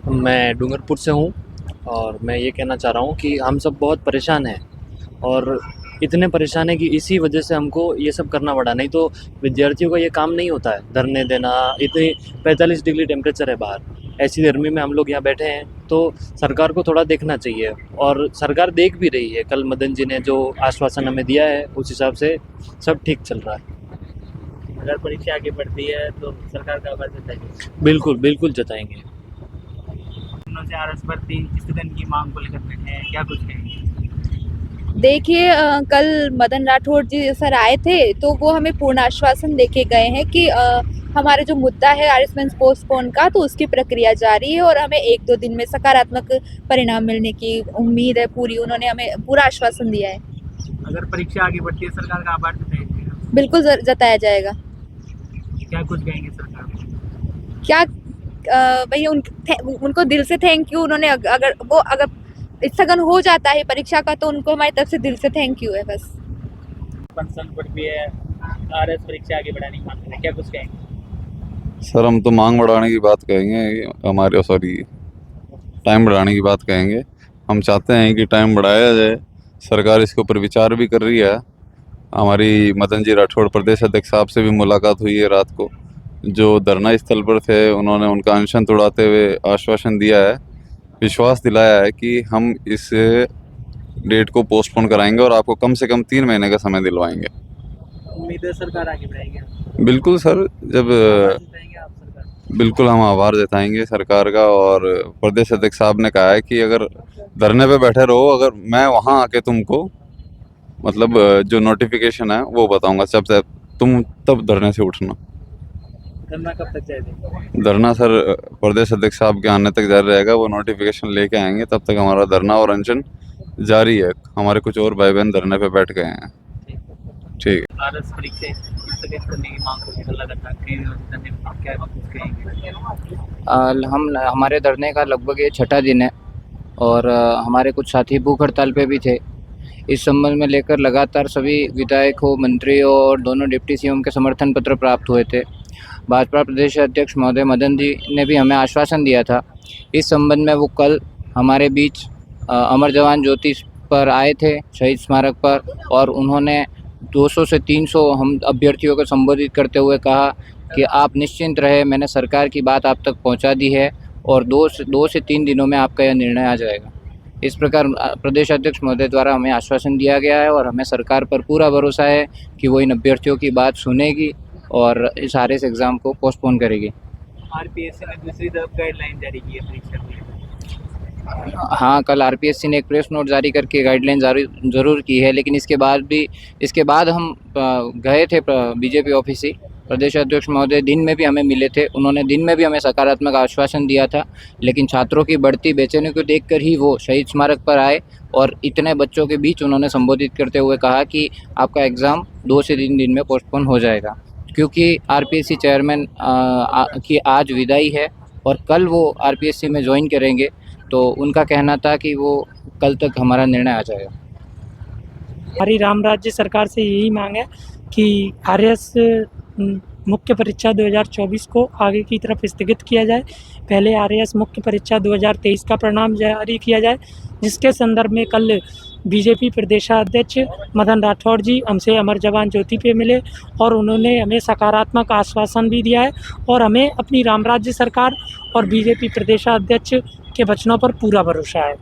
मैं डूंगरपुर से हूँ और मैं ये कहना चाह रहा हूँ कि हम सब बहुत परेशान हैं और इतने परेशान हैं कि इसी वजह से हमको ये सब करना पड़ा। नहीं तो विद्यार्थियों का ये काम नहीं होता है धरने देना। इतनी 45 डिग्री टेम्परेचर है बाहर, ऐसी गर्मी में हम लोग यहाँ बैठे हैं। तो सरकार को थोड़ा देखना चाहिए और सरकार देख भी रही है। कल मदन जी ने जो आश्वासन हमें दिया है उस हिसाब से सब ठीक चल रहा है। अगर परीक्षा आगे बढ़ती है तो सरकार का आभार जताएंगे। बिल्कुल बिल्कुल जताएंगे। दिनों से आरएस भर्ती स्थगन की मांग को लेकर बैठे हैं, क्या कुछ कहेंगे? देखिए, कल मदन राठौड़ जी सर आए थे तो वो हमें पूर्ण आश्वासन देके गए हैं कि हमारा जो मुद्दा है आरएसमेंस पोस्टपोन का, तो उसकी प्रक्रिया जारी है और हमें 1-2 दिन में सकारात्मक परिणाम मिलने की उम्मीद है पूरी। उन्होंने हमें पूरा आश्वासन दिया है। अगर परीक्षा आगे बढ़ती है सरकार का आभार जताएंगे। बिल्कुल जताया जाएगा। क्या कुछ कहेंगे सरकार को? क्या भैया उनको दिल से थैंक यू। उन्होंने अगर स्थगन हो जाता है परीक्षा का तो उनको हमारी तरफ से दिल से थैंक यू है बस। संकट भी है, आरएस परीक्षा आगे बढ़ाने की मांग कर रहे हैं, क्या कुछ कहेंगे? सर हम तो मांग बढ़ाने की बात कहेंगे, टाइम बढ़ाने की बात कहेंगे। हम चाहते हैं कि टाइम बढ़ाया जाए। सरकार इसके ऊपर विचार भी कर रही है। हमारी मदन जी राठौड़ प्रदेश अध्यक्ष साहब से भी मुलाकात हुई है रात को, जो धरना स्थल पर थे। उन्होंने उनका अनशन तोड़ाते हुए आश्वासन दिया है, विश्वास दिलाया है कि हम इस डेट को पोस्टपोन कराएंगे और आपको कम से कम 3 महीने का समय दिलवाएंगे। उम्मीद है सरकार आगे बढ़ाएगी। बिल्कुल सर, जब जताएंगे आप सरकार? बिल्कुल हम आभार जताएंगे सरकार का। और प्रदेश अध्यक्ष साहब ने कहा है कि अगर धरने पे बैठे रहो, अगर मैं वहाँ आके तुमको मतलब जो नोटिफिकेशन है वो बताऊंगा, जब तुम तब धरने से उठना। धरना कब तक जाएगा? धरना सर प्रदेश अध्यक्ष साहब के आने तक जारी रहेगा। वो नोटिफिकेशन लेके आएंगे, तब तक हमारा धरना और अनशन जारी है। हमारे कुछ और भाई बहन धरने पे बैठ गए हैं। ठीक है। आरएस परीक्षा स्थगित करने की मांग को लेकर लगातार धन्यवाद, क्या कुछ कहेंगे? हमारे धरने का लगभग ये 6ठा दिन है और हमारे कुछ साथी भूख हड़ताल पे भी थे। इस संबंध में लेकर लगातार सभी विधायकों, मंत्रियों और दोनों डिप्टी सीएम के समर्थन पत्र प्राप्त हुए थे। भाजपा प्रदेश अध्यक्ष महोदय मदन जी ने भी हमें आश्वासन दिया था। इस संबंध में वो कल हमारे बीच अमर जवान ज्योति पर आए थे, शहीद स्मारक पर, और उन्होंने 200 से 300 हम अभ्यर्थियों को संबोधित करते हुए कहा कि आप निश्चिंत रहे, मैंने सरकार की बात आप तक पहुंचा दी है और 2 से 3 दिनों में आपका यह निर्णय आ जाएगा। इस प्रकार प्रदेश अध्यक्ष महोदय द्वारा हमें आश्वासन दिया गया है और हमें सरकार पर पूरा भरोसा है कि वो इन अभ्यर्थियों की बात सुनेगी और इस आरएस एग्ज़ाम को पोस्टपोन करेगी। आरपीएससी ने दूसरी तरफ गाइडलाइन जारी की है परीक्षा को लेकर। हाँ, कल आरपीएससी ने एक प्रेस नोट जारी करके गाइडलाइन ज़रूर की है, लेकिन इसके बाद हम गए थे बीजेपी ऑफिस ही। प्रदेश अध्यक्ष महोदय दिन में भी हमें मिले थे। उन्होंने दिन में भी हमें सकारात्मक आश्वासन दिया था, लेकिन छात्रों की बढ़ती बेचैनी को देखकर ही वो शहीद स्मारक पर आए और इतने बच्चों के बीच उन्होंने संबोधित करते हुए कहा कि आपका एग्ज़ाम 2 से 3 दिन में पोस्टपोन हो जाएगा, क्योंकि आरपीएससी चेयरमैन की आज विदाई है और कल वो आरपीएससी में ज्वाइन करेंगे। तो उनका कहना था कि वो कल तक हमारा निर्णय आ जाएगा। हमारी राम राज्य सरकार से यही मांग है कि आरएस मुख्य परीक्षा 2024 को आगे की तरफ स्थगित किया जाए। पहले आरएस मुख्य परीक्षा 2023 का परिणाम जारी किया जाए, जिसके संदर्भ में कल बीजेपी प्रदेशाध्यक्ष मदन राठौड़ जी हमसे अमर जवान ज्योति पे मिले और उन्होंने हमें सकारात्मक आश्वासन भी दिया है और हमें अपनी राम राज्य सरकार और बीजेपी प्रदेशाध्यक्ष के वचनों पर पूरा भरोसा है।